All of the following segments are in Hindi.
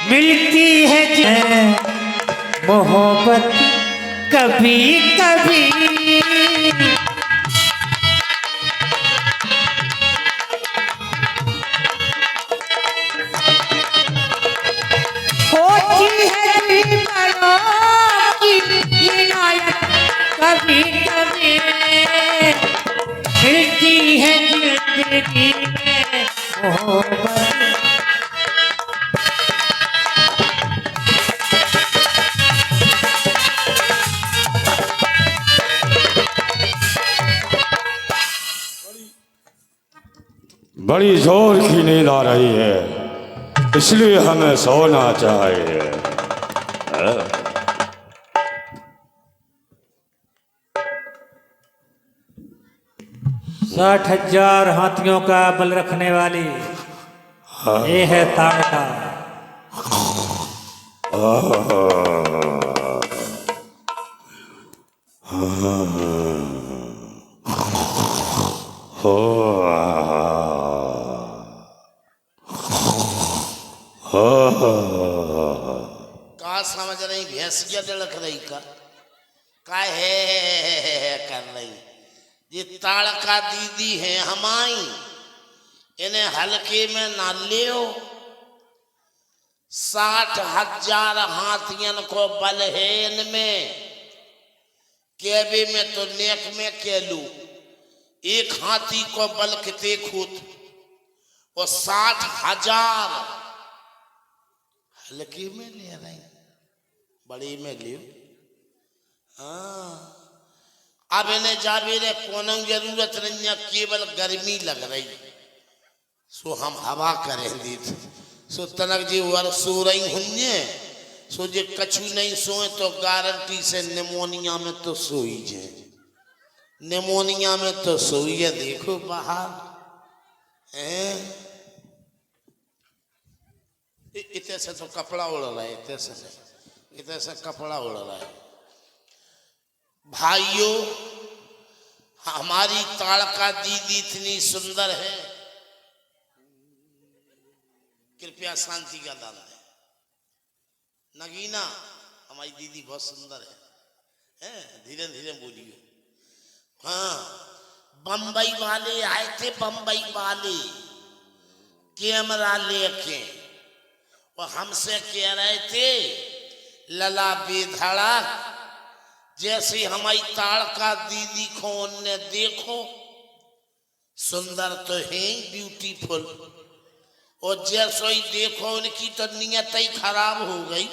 मिलती है मोहब्बत कभी कभी। होती है दीवारों की इनायत कभी कभी। मिलती है जिंदगी में मोहब्बत। बड़ी जोर की नींद आ रही है, इसलिए हमें सोना चाहिए। 60,000 हाथियों का बल रखने वाली ये है ताड़का। का समझ रही भैंसिया डड़क रही का है कर रही। ये ताड़का दीदी है हमारी, इन्हें हल्के में ना लियो। 60,000 हाथियन को बल है इनमें। केबे में तो नेक में केलू एक हाथी को बल किते खूत और 60,000 हल्के में ले रहे, बड़ी में लियो। हाँ, अब इन्हें जावेरे कोनो जरूरत नहीं है, केवल गर्मी लग रही सो हम हवा करेंगे। सो तनक जी वर सो रही हुन्ने सो जे कछु नहीं सोए तो गारंटी से निमोनिया में तो सोई जे, निमोनिया में तो सोई है। देखो बाहर इतने से तो कपड़ा उड़ रहा है, इतने से कपड़ा उड़ रहा है। भाइयों, हमारी ताड़का दीदी इतनी सुंदर है, कृपया शांति का दान दें। नगीना हमारी दीदी बहुत सुंदर है, धीरे धीरे बोलिए। हाँ, बम्बई वाले आए थे, बम्बई वाले कैमरा लेके और हमसे कह रहे थे लला बेधड़क जैसे हमारी ताड़का दीदी को उनने देखो, सुंदर तो है ब्यूटीफुल, और जैसे ही देखो उनकी तो नीयत ही खराब हो गई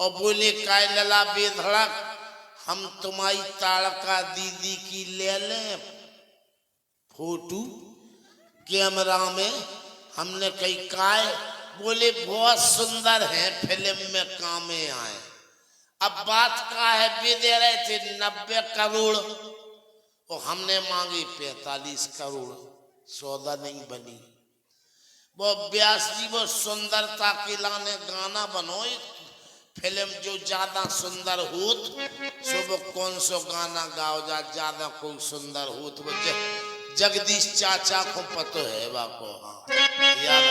और बोले काय लला बेधड़क हम तुम्हारी ताड़का दीदी की ले लें फोटो कैमरा में। हमने कही काय, बोले बहुत सुंदर है, फिल्म में काम में आए। अब बात का है, वे दे रहे थे 90 करोड़ और हमने मांगी 45 करोड़, सौदा नहीं बनी। वो व्यास जी वो सुंदरता के लाने गाना बनो, फिल्म जो ज्यादा सुंदर होत सो वो कौन सो गाना गाओ जा ज्यादा कोई सुंदर होत वो जगदीश चाचा को पतो है बाको। हाँ याद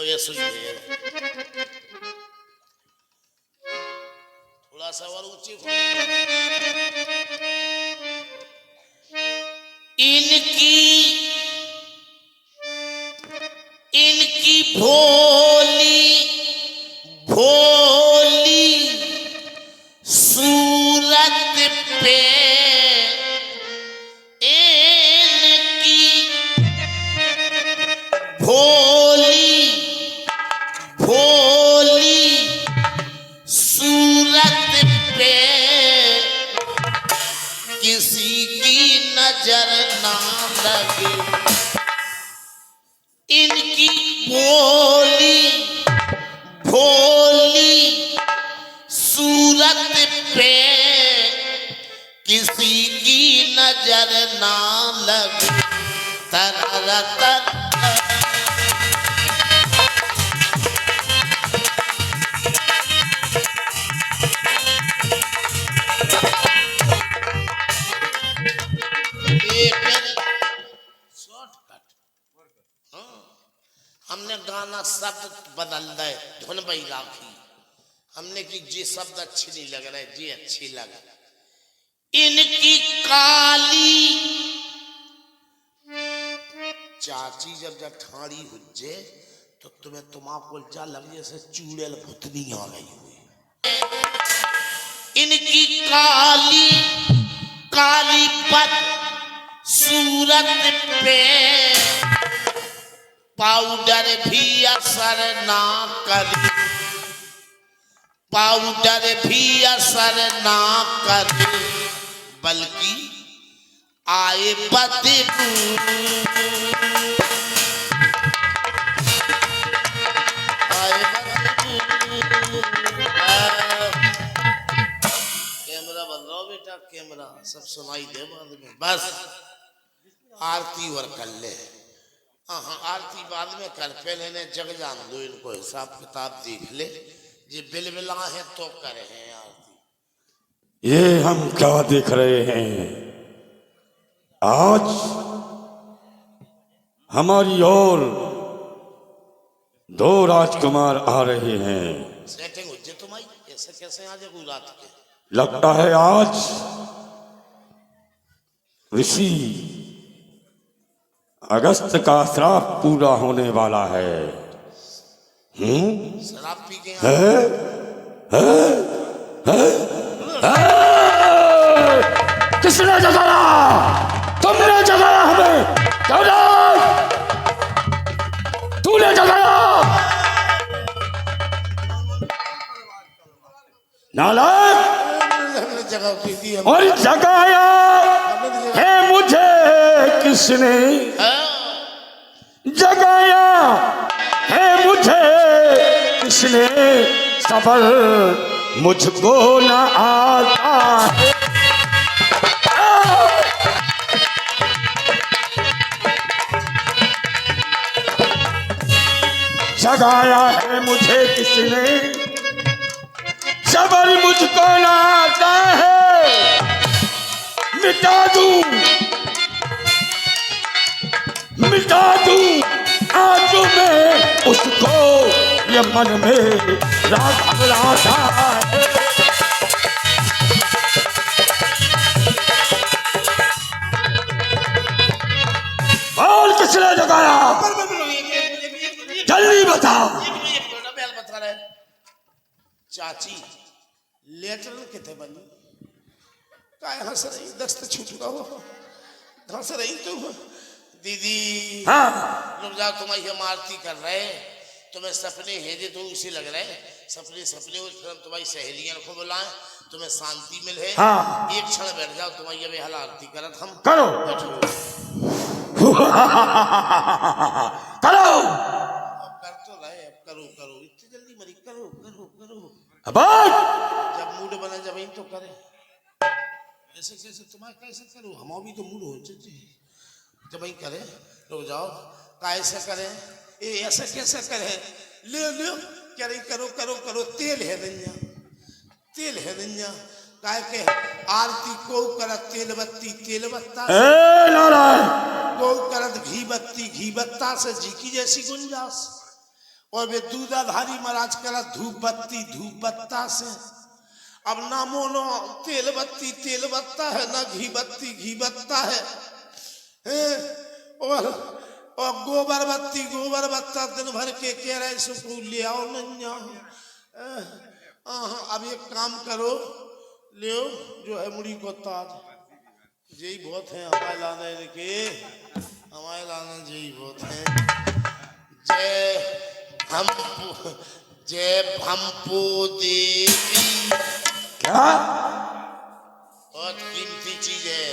ये सुनिए थोड़ा सा और ऊंची। इनकी भोली भोली सूरत पे इनकी भोली भोली सूरत पे किसी की नजर ना लगे। इनकी भोली भोली सूरत पे किसी की नजर ना लगे। तरतर हमने गाना शब्द बदल दे, धुन बही राखी। हमने की जे शब्द अच्छे नहीं लग रहे, जे अच्छे लग। इनकी काली चाची जब ठाड़ी हुज्जे तो तुम्हें तुम्हाको जा लग जैसे चूड़ेल भुतनी आ गई हुई। इनकी काली काली पत सूरत पे पाउडर भी असर ना करे, पाउडर भी असर ना करे, बल्कि आए बदबू। कैमरा बन रहा बेटा, कैमरा सब सुनाई दे बाद में। बस आरती और कर ले। हाँ आरती बाद में कर, पहले ने जग जान दो इनको, हिसाब किताब देख ले। ये बिलबिला है तो करे हैं आरती। ये हम क्या देख रहे हैं? आज हमारी ओर दो राजकुमार आ रहे हैं। सेटिंग हो जाए तुम्हारी, ऐसे कैसे आ जाए रात के? लगता है आज ऋषि अगस्त का श्राप पूरा होने वाला है। शराब पी के किसने जगाया? तुमने जगाया हमें? तूने जगाया? नालायक! जगह पी दी और जगाया है मुझे किसने? जगाया है मुझे किसने? सबर मुझको न आता है। जगाया है मुझे किसने? सबर मुझको न आता है। मिटा दूं आज मैं उसको, ये मन में राग घबराता है। बोल किसने जगाया? जल्दी बता। चाची लेटर कितने बनी? काय हंस रही? दस्त छूट गो हंस रही तुम दीदी। हाँ रुक जाओ, तुम्हारी हम आरती कर रहे, तुम्हें सपने हेजे तो उसे लग रहे सपने सपने। फिर हम तुम्हारी सहेलियां को बुलाएं, तुम्हें शांति मिले। हाँ। एक क्षण बैठ जाओ, तुम्हारी अब हल आरती करत हम करो। करो। अब कर तो रहे, अब करो करो, इतनी जल्दी मरी, करो करो करो। अब जब मूड बने जब ही तो करे। ऐसे कैसे तुम्हारे कैसे करो? हम भी तो मूड हो जाते जब ही करे। रुक जाओ, कैसे करें? ये ऐसे कैसे करें? ले लो क्या रही? करो करो करो। तेल है दनिया, तेल है दनिया। काय के आरती को करत तेल बत्ती, तेल बत्ता से नारायण। को करत घी बत्ती, घी बत्ता से जी की जैसी गुंजास। और वे दूधाधारी महाराज करत धूप बत्ती, धूप बत्ता से। अब ना मोनो तेल बत्ती तेल बत्ता है, ना घी बत्ती घी बत्ता है। और गोबर बत्ती गोबर बत्ता दिन भर के कह रहे सुकू ले आओ नन्या। अब एक काम करो, ले जो है मुड़ी को ताज, यही बहुत है हमारे लाने के, हमारे लाना यही बहुत है। जय भंपो देवी। क्या? बहुत कीमती चीज है,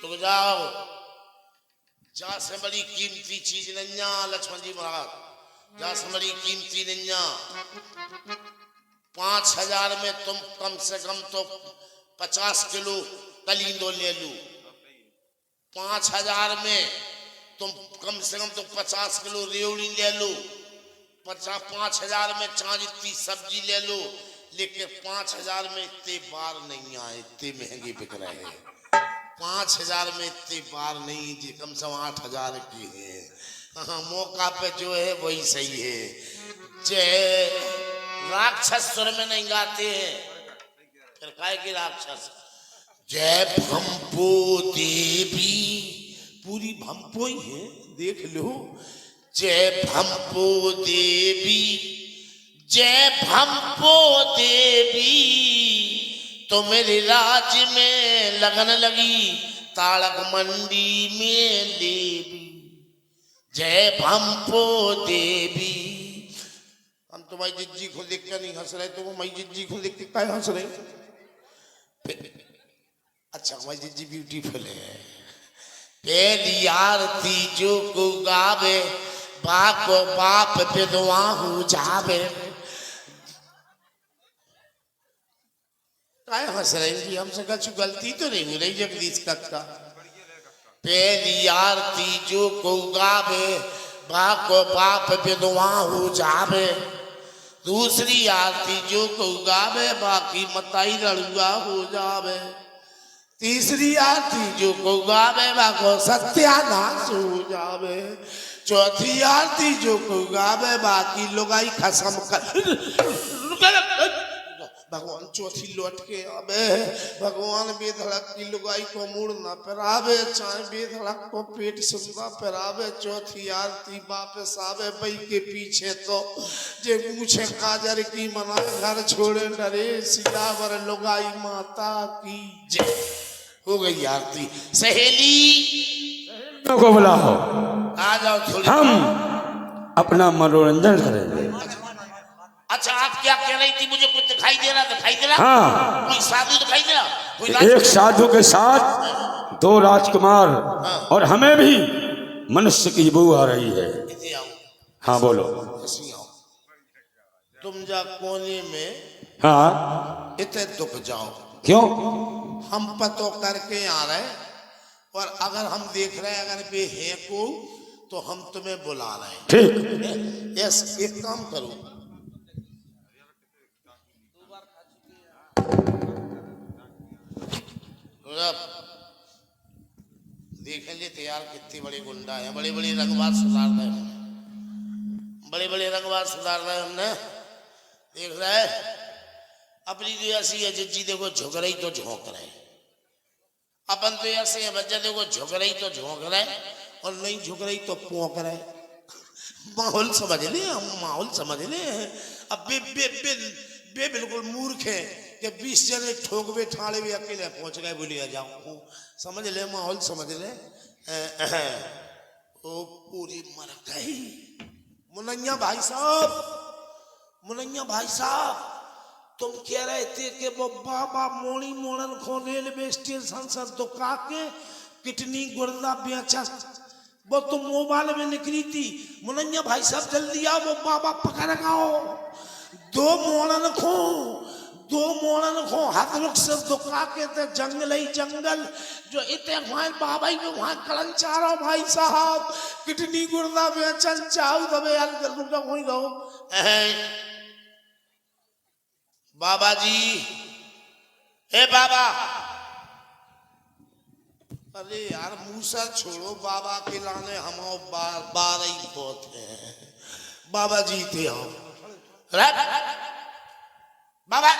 रुक जाओ। जा से बड़ी कीमती चीज नन्या लक्ष्मण जी महाराज, जा से बड़ी कीमती नन्या। 5000 में तुम कम से कम तो 50 किलो कलींदो ले लो। 5000 में तुम कम से कम तो 50 किलो रेवड़ी ले लो। 5000 में चाँद इतनी सब्जी ले लो। लेकिन 5000 में इतने बार नहीं आए, इतने महंगे बिक रहे हैं। 5000 में इतने बार नहीं जी, कम से कम 8000 की है। हाँ, मौका पे जो है वही सही है। जय राक्षस सुर में नहीं गाते हैं, फिर काय की राक्षस। जय भंपो देवी, पूरी भंपो ही है, देख लो। जय भंपो देवी, जय भंपो देवी, तो मेरे राज में लगन लगी ताड़क मंडी में देवी। जय भंपो देवी। हम तुम्हारी जिज्जी को देख कर नहीं हंस रहे, तुम हमारी जिज्जी को देख के क्या हंस रहे? अच्छा, हमारी जिज्जी ब्यूटीफुल है। पहली आरती जो को गावे, बाप बाप विधवा हो जावे। काय हंस रहे जी? हमसे कुछ गलती तो नहीं हो रही जगदीश कक्का? पहली आरती जो को गावे, बाप बाप विधवा हो जावे। दूसरी आरती जो को गावे, बाकी मताई लड़ुआ हो जावे। तीसरी आरती जो को गावे, बाको सत्यानाश हो जावे। चौथी आरती जो को गावे, बाकी लोगाई खसम कर। भगवान चौथी लौट के आवे। भगवान बेधड़क की लुगाई को मुड़ न पहरावे, चाहे बेधड़क को पेट सुंदा पहरावे। चौथी आरती वापस आवे बई के पीछे तो जे पूछे काजर की मना, घर छोड़े डरे सियावर लुगाई माता की जय। हो गई आरती। सहेली को बुलाओ, आ जाओ थोड़ी। हम अपना मनोरंजन करेंगे। अच्छा, आप क्या कह रही थी? मुझे कुछ दिखाई दे रहा, दिखाई दे रहा? हाँ, कोई साधु दिखाई दे रहा? कोई एक साधु के साथ दो राजकुमार, और हमें भी मनुष्य की बू आ रही है। इधर आओ। हाँ बोलो। ऐसे आओ। तुम जा कोने में, हाँ, इतने दुख जाओ। क्यों? हम पतो करके आ रहे, और अगर हम देख रहे हैं अगर वे है को, तो हम तुम्हें बुला रहे हैं। ठीक। यस, एक काम करो, देखेंगे तैयार कितने बड़े गुंडा है। बड़े बड़े रंगबाज सुधार रहे हमने, बड़े बड़े रंगबाज सुधार रहे हमने। देख रहे अपनी तो ऐसी है जिज्जी, देखो झुक रही तो झोंक रहे। अपन तो ऐसे है बच्चा, देखो झुक रही तो झोंक रहे, और नहीं झुक रही तो पोंक रहे। माहौल समझ ले, हम माहौल समझ ले। अब बे बे बे बे बिल्कुल मूर्ख है कि 20 जने ठोक बे ठाड़े भी अकेले पहुंच गए, बोलिए जाओ। समझ ले, माहौल समझ ले। ओ पूरी मर गई। मुनैया भाई साहब, मुनैया भाई साहब, तुम कह रहे थे कि वो बाबा मोड़ी मोड़न को रेलवे स्टेशन से दुका के किडनी गुर्दा बेचा, वो तुम मोबाइल में निकली थी। मुनैया भाई साहब जल्दी आओ, वो बाबा पकड़ गाओ। दो मोड़न को हाथ रुख से दुका के ते जंगल ही जंगल जो इतने वहां बाबा ही में वहां कलन चारो भाई साहब किडनी गुर्दा बेचन चाहू तबे यार रुक वही रहो। बाबा जी, हे बाबा। अरे यार मूसा छोड़ो, बाबा के लाने हम बार ही बहुत है। बाबा जी थे आओ। बाबा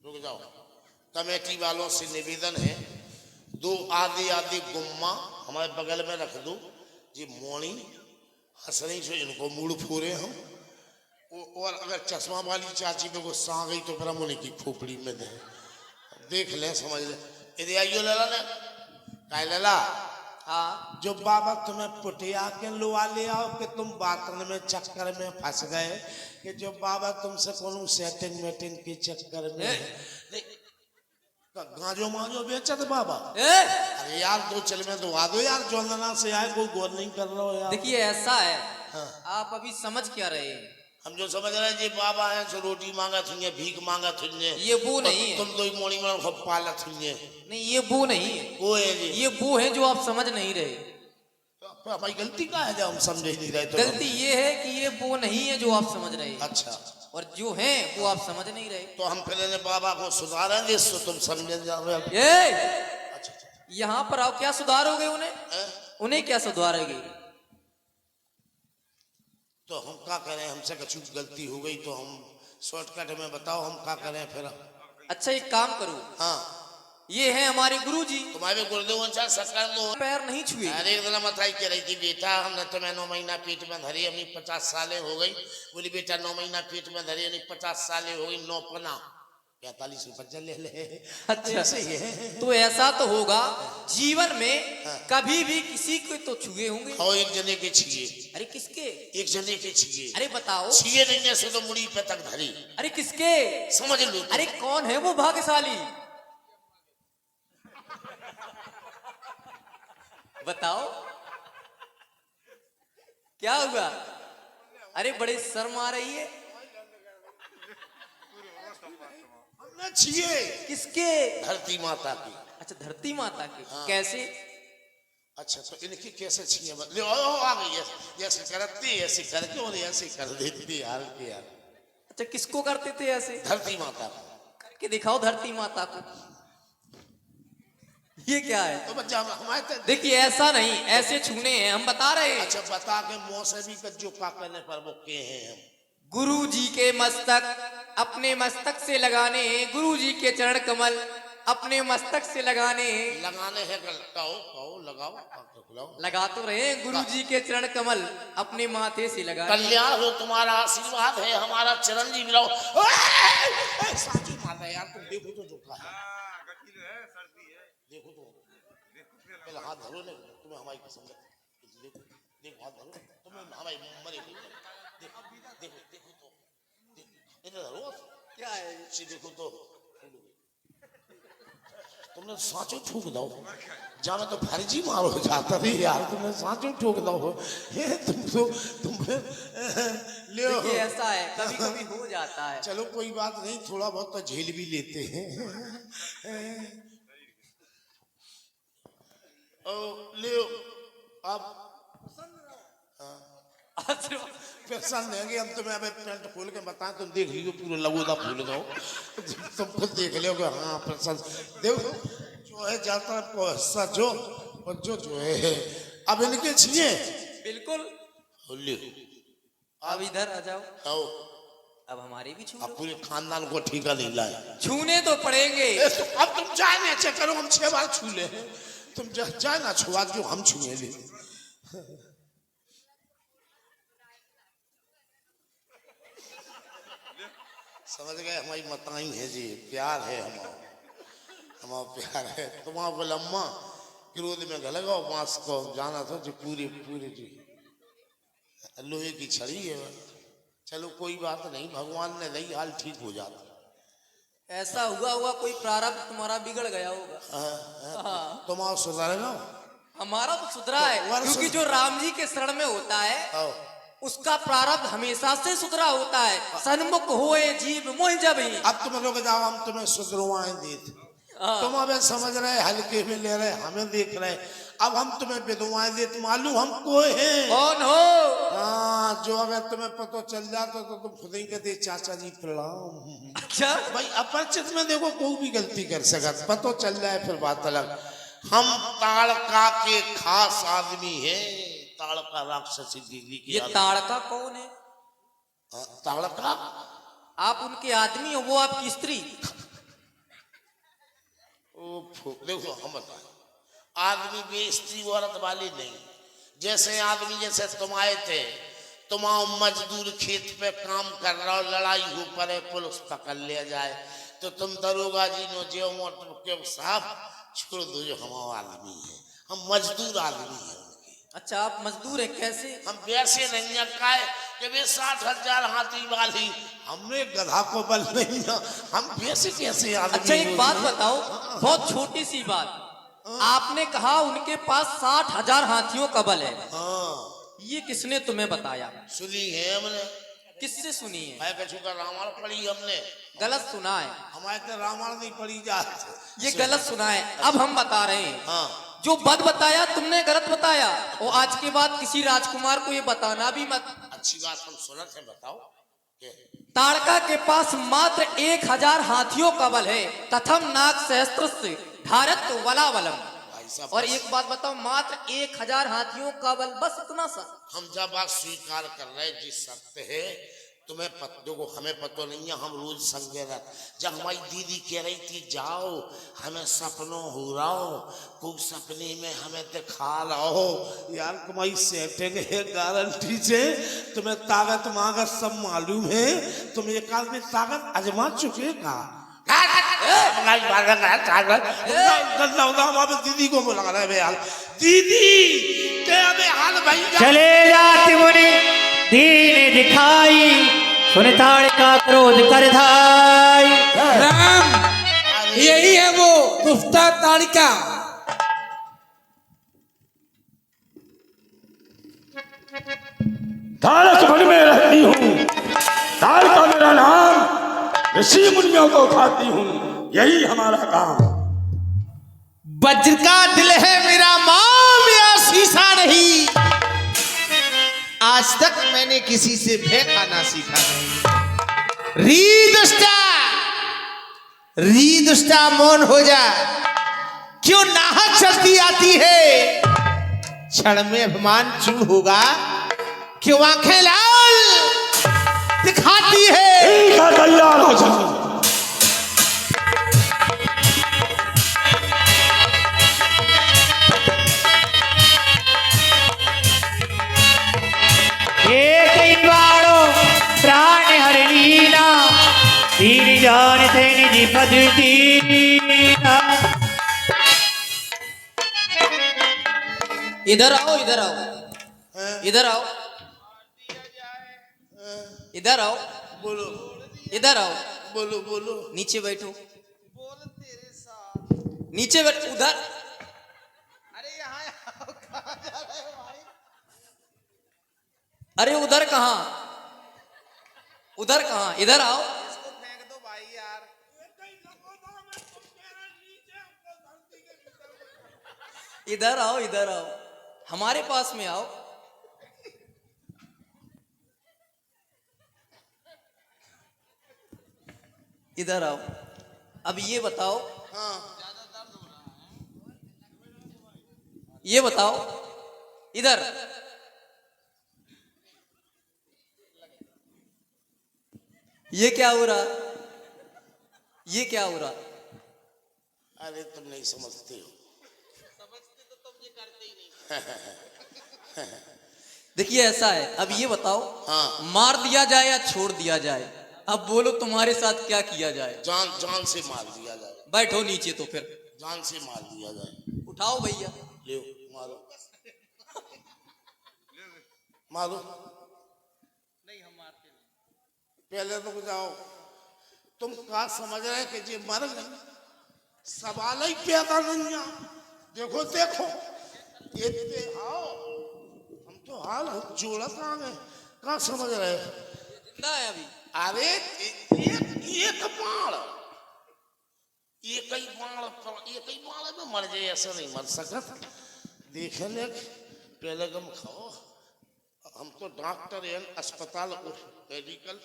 रुक जाओ। कमेटी वालों से निवेदन है, दो आधे आधे गुम्मा हमारे बगल में रख दो जी। मोनी हंसने से इनको मूड फोरे हम, और अगर चश्मा वाली चाची पे गुस्सा आ गई तो फिर हम उन्हीं की खोपड़ी में दे। देख ले, समझ ले। इधर आइयो लला ने काय लला। हाँ, जो बाबा तुम्हें पुटिया के लुआ ले आओ कि तुम बातन में चक्कर में फंस गए, कि जो बाबा तुमसे कोनो सेटिंग मेटिंग के चक्कर में गांजो मांजो बेचत बाबा। अरे यार दो चल में दो आ दो यार, जोंदना से आए कोई गौर नहीं कर रहा हो यार। देखिए ऐसा है, हाँ। आप अभी समझ क्या रहे हैं? हम जो समझ रहे हैं जी बाबा है सो रोटी मांगा थुन्ये, भीख मांगा थुन्ये। ये वो नहीं है। तुम दो मोड़ी में खूब पाला थुन्ये। नहीं, ये वो नहीं है। वो है जी, ये वो है जो आप समझ नहीं रहे। तो हमारी गलती क्या है जो हम समझ नहीं रहे? तो गलती ये है कि ये वो नहीं है जो आप समझ रहे हैं। अच्छा, और जो है वो आप समझ नहीं रहे। तो हम पहले बाबा को सुधारेंगे, इससे तुम समझ जाओगे। ये अच्छा, यहाँ पर आओ, क्या सुधारोगे उन्हें? हैं? उन्हें क्या सुधारोगे? तो हम क्या करें, हमसे कछु गलती हो गई तो हम शॉर्टकट में बताओ हम क्या करें फिर। अच्छा एक काम करो, हाँ ये है हमारे गुरुजी, तुम्हारे गुरुदेव सरकार दो। पैर नहीं छुए। अरे एक दिन मथाई कह रही थी, बेटा हमने तुम्हें 9 महीना पेट में धरी, अपनी 50 सालें हो गई। बोली बेटा 9 महीना पेट में धरी यानी 50 सालें हो गई, 9 पना 45 रुपये ले ले। अच्छा ऐसे ही है। तो ऐसा तो होगा जीवन में कभी भी किसी को तो छुए होंगे। और एक जने के छिए, अरे किसके? एक जने के छिए। अरे बताओ। छिए नहीं जैसे तो मुड़ी पे तक धरी। अरे किसके? समझ लो। अरे कौन है वो भाग्यशाली? बताओ क्या हुआ? अरे बड़े शर्म आ रही है। हमने छिए। किसके? धरती माता की। अच्छा धरती माता की। हाँ। कैसे? अच्छा तो इनकी कैसे छिए? ले आ गई ऐसे करती, ऐसे करके और ऐसे कर देती यार के यार। अच्छा किसको करते थे ऐसे? धरती माता को। करके दिखाओ धरती माता को। ये क्या है? तो बच्चा हमारे तो देखिए ऐसा नहीं, ऐसे छूने हैं, हम बता रहे हैं। अच्छा बता के मौसमी का जो का करने पर वो के हैं हम। गुरु जी के मस्तक अपने मस्तक से लगाने, गुरु जी के चरण कमल अपने मस्तक से लगाने। लगाने हैं कहो लगाओ खिलाओ। लगा तो रहे हैं, गुरु जी के चरण कमल अपने माथे से लगाने। कल्याण हो तुम्हारा आशीर्वाद है हमारा चरण जी मिलाओ। साचू माता यार तुम देखो तो जो का है। देखो तो पहले हाथ धरो ले, तुम्हें हमारी कसम देखो देखो हाथ धरो, तुम्हें हमारी मरे देखो देखो देखो तो इधर धरो। क्या है? देखो तो तुमने सांचो ठोक दो, जाना तो फर्जी मारो जाता नहीं यार, तुमने सांचो ठोक दो। तुम ले देखिए ऐसा है, कभी कभी हो जाता है। चलो कोई बात नहीं, थोड़ा बहुत तो झेल भी लेते हैं। ओ ले अब पसंद है कि हम तुम्हें अबे पेंट खोल के बताएं, तुम देख लीजिए पूरा लगोदा फूल दो, तुम खुद देख लो कि हाँ पसंद देखो जो है जाता है जो और जो है। अब इनके छिए बिल्कुल। ले अब इधर आ जाओ। आओ अब हमारी भी छू अब लो। पूरे खानदान को ठीका नहीं लाए। छूने तो पड़ेंगे। अब तुम जाए ना चेक करो, हम 6 बार छू ले, तुम जाए ना छुआ जो हम छुए ले। समझ गए, हमारी मताई है जी, प्यार है हमारा प्यार है। तुम्हारा बोल अम्मा क्रोध में गलगाओ बांस को, जाना था जो पूरे पूरे जी लोहे की छड़ी है। चलो कोई बात नहीं, भगवान ने नहीं हाल ठीक हो जाता। ऐसा हुआ हुआ कोई प्रारब्ध तुम्हारा बिगड़ गया होगा। हाँ। तुम आओ सुधारेगा। हमारा तो सुधरा है, वर्ष- क्योंकि जो राम जी के शरण में होता है आओ उसका प्रारब्ध हमेशा से सुधरा होता है। सन्मुख होए जीव मोह जब ही। अब तुम लोग जाओ, हम तुम्हें सुधरवाएं देते। तुम अबे समझ रहे, हल्के में ले रहे, हमें देख रहे। अब हम तुम्हें विधवाएं देते, मालूम हमको है कौन हो? हाँ, जो अगर तुम्हें पता चल जाता तो तुम खुद ही कहते चाचा जी प्रणाम। अच्छा भाई अपरिचित में देखो कोई भी गलती कर सकता, पता चल जाए फिर बात अलग। हम ताड़का के खास आदमी है, ताड़का राक्षसी दीदी की। ये ताड़का कौन है? ताड़का आप उनके आदमी हो, वो आपकी स्त्री। देखो हम बताए, आदमी भी स्त्री औरत वाली नहीं। जैसे आदमी जैसे तुम आए थे, तुम आओ मजदूर खेत पे काम कर रहा हो, लड़ाई हो पड़े, पुलिस पकड़ लिया जाए तो तुम दरोगा जी नो जो मोट के साहब छोड़ दो, जो हमारा आदमी है, हम मजदूर आदमी है उनके। अच्छा आप मजदूर हैं, कैसे? हम वैसे नहीं है कि वे 60,000 हाथी वाली, हमने गधा को बल नहीं है, हम वैसे कैसे आदमी। अच्छा एक बात बताओ, बहुत छोटी सी बात। आपने कहा उनके पास 60,000 हाथियों का बल है। हाँ ये किसने तुम्हें बताया? सुनी है हमने। किससे सुनी है? मैं कछु का रामायण पढ़ी हमने। गलत सुना है। हमारे तो रामायण नहीं पढ़ी जाती, ये गलत सुना है। अब हम बता रहे हैं। हाँ जो बद बताया तुमने गलत बताया, और आज के बाद किसी राजकुमार को ये बताना भी मत। अच्छी बात हम सुनत है, बताओ। ताड़का के पास मात्र 1000 हाथियों का बल है। तथम नाग सहस्त्र से धारत वलावलम। भाई साहब और बस। एक बात बताओ, मात्र 1000 हाथियों का बल, बस इतना सा। हम जब बात स्वीकार कर रहे जिस शर्त है तुम्हें पत्तों को, हमें पता नहीं है, हम रोज संगे रह। जब हमारी दीदी कह रही थी जाओ हमें सपनों हो रहो, को सपने में हमें दिखा रहो, यार तुम्हारी सेटिंग है गारंटी से, तुम्हें ताकत मांगत सब मालूम है, तुम एक आध में ताकत आजमा चुके का। दीदी को बुला रहे भैया, दीदी क्या हाल भाई चले जाति मुनि दीन दिखाई, सुन ताड़का क्रोध कर धाई। राम, यही है वो गुफ्ता ताड़िका। तारक वन में रहती हूँ, तारका मेरा नाम, ऋषि मुनियों को खाती हूँ, यही हमारा काम। वज्र का दिल है मेरा माम, या शीशा नहीं। आज तक मैंने किसी से भय खाना सीखा नहीं। री दुष्टा मौन हो जा, क्यों नाहक चलती आती है। क्षण में अभिमान चूर होगा, क्यों आंखें लाल दिखाती है। ठीक है, तैयार हो जाओ। एक ही बाणो प्राण हर लीना, दीन जान थे निधि पद दीना। इधर आओ, इधर आओ, इधर आओ, इधर आओ, बोलो इधर आओ, बोलो बोलो। नीचे बैठो, नीचे बैठ, उधर। अरे उधर कहाँ, उधर कहाँ, इधर आओ। इधर आओ, इधर आओ, हमारे पास में आओ। इधर आओ। अब ये बताओ, ये बताओ, इधर ये क्या हो रहा, ये क्या हो रहा। अरे तुम नहीं समझते हो। देखिए ऐसा है, अब ये बताओ, हाँ। मार दिया जाए या छोड़ दिया जाए। अब बोलो तुम्हारे साथ क्या किया जाए। जान जान से मार दिया जाए। बैठो नीचे तो फिर जान से मार दिया जाए। उठाओ भैया। ले मारो मारो। नहीं हम मारते नहीं। पहले तो जाओ, तुम क्या समझ रहे कि जी मर गए, सवाल ही पैदा नहीं है। देखो देखो ये आओ, हम तो हाल जोड़त आ गए, क्या समझ रहे। जिंदा है अभी। अरे एक बाण, एक ही बाण में मर जाए, ऐसा नहीं मर सकत। देखे ले पहले कम खाओ, हम तो डॉक्टर हैं, अस्पताल मेडिकल।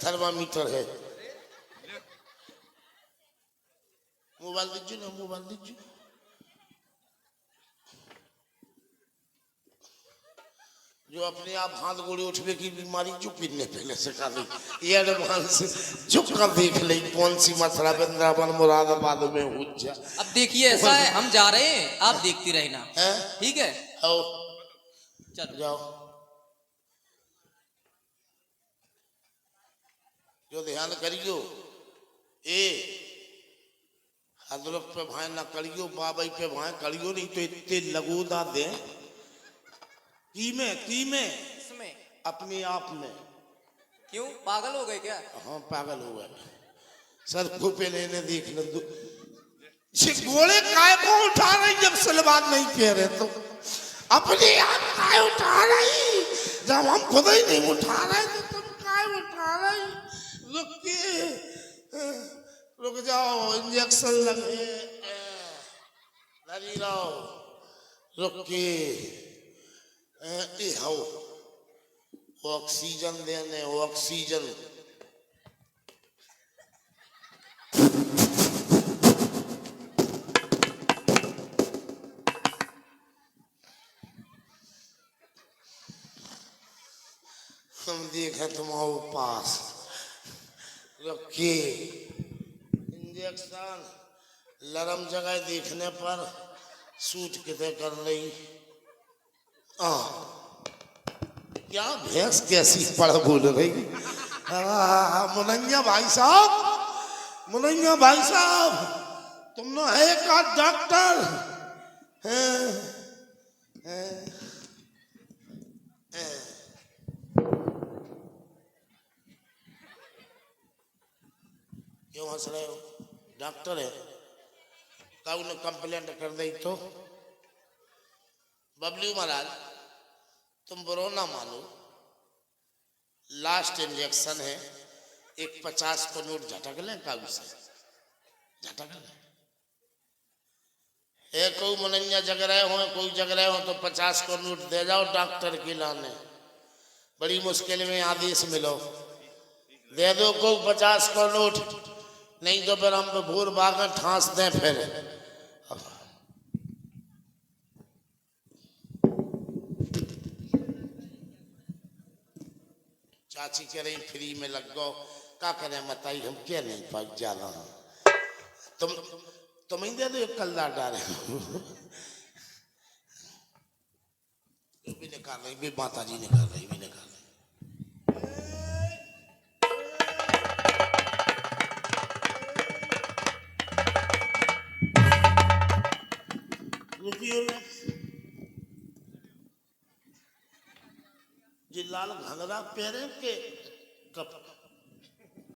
थर्मामीटर है। मोबाइल दीजिए ना, मोबाइल दीजिए। जो अपने आप हाथ गोड़े उठने की बीमारी जो पीने पहले से कर ली, ये एडवांस झुक कर देख ली कौन सी मसला वृंदावन मुरादाबाद में हो जा। अब देखिए ऐसा है, हम जा रहे हैं, आप देखती रहना, ठीक है। आओ चलो जाओ, जो ध्यान करियो, ए हजरत पे भाई ना करियो, बाबाई पे भाई करियो, नहीं तो इतने लगोदा दे की में इसमें अपने आप में। क्यों पागल हो गए क्या। हाँ पागल हो गए सर को पहले इन्हें देख ले। घोड़े काय को उठा रही जब सलवार नहीं कह रहे तो अपने आप काय उठा रही, जब हम खुद ही नहीं उठा रहे तो तुम काय उठा रही। रुक जाओ, इंजेक्शन लगे, लगी रहो, रुक के हो ऑक्सीजन देने, ऑक्सीजन पास रखे इंजेक्शन लरम जगह देखने पर सूट कितने कर रही। क्या भैंस कैसी पढ़ बोल रही। मुनैया भाई साहब, मुनैया भाई साहब, तुम ना है का डॉक्टर हैं? क्यों हंस रहे हो? डॉक्टर है कब ने कंप्लेंट कर दी तो? बबलू महाराज तुम बुरो ना मानो, लास्ट इंजेक्शन है, एक 50 को नोट झटक लें काबू से, झटक लें। है कोई मुनैया जग रहे हो, कोई जग रहे हो तो 50 को नोट दे जाओ डॉक्टर के लाने। बड़ी मुश्किल में आदेश मिलो, दे दो को 50 को नोट, नहीं तो फिर हम भूर बाग ठांस दें। फिर चाची कह रही फ्री में लग गो, क्या करें बताइए, हम क्या नहीं पाक जा रहा। तुम ही दे दो एक कल्ला डाले भी निकाल रही, भी माता जी निकाल रही, भी निकाल रही। रुकिए जी, लाल घंगरा पहरे के कप